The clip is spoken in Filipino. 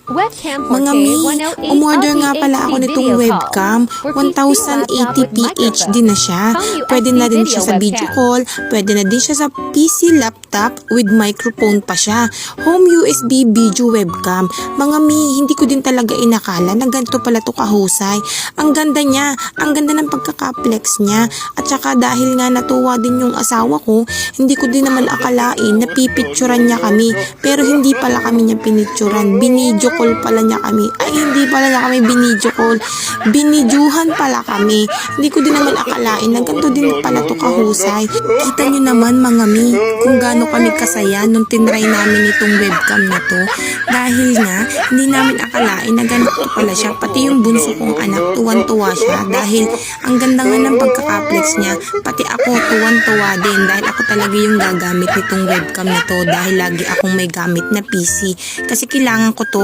Webcam Mga 4K mi, 108 umorder nga pala ako LPHD nitong video webcam. call for PC laptop 1080p with HD microphone. na siya. Pang USB Pwede na rin siya video sa video webcam. call. Pwede na din siya sa PC laptop with microphone pa siya. Home USB video webcam. Mga mi, hindi ko din talaga inakala na ganito pala to kahusay. Ang ganda niya. Ang ganda ng pagkaka-flex niya. At saka dahil nga natuwa din yung asawa ko, hindi ko din naman akalain na pipicturan niya kami. Pero hindi pala kami niya pinicturan. Binidyo call pala niya kami. Ay, hindi pala niya kami binidyo call. Binidyuhan pala kami. Hindi ko din naman akalain na ganito din pala to kahusay. Kita nyo naman mga mi, kung gaano kami kasaya nung tinry namin itong webcam na to. Dahil nga, hindi namin akalain na ganito pala siya. Pati yung bunso kong anak, tuwan-tuwa siya. Dahil ang ganda nga ng pagkaka-flex niya. Pati ako, tuwan-tuwa din. Dahil ako talaga yung gagamit nitong webcam na to. Dahil lagi akong may gamit na PC. Kasi kailangan ko to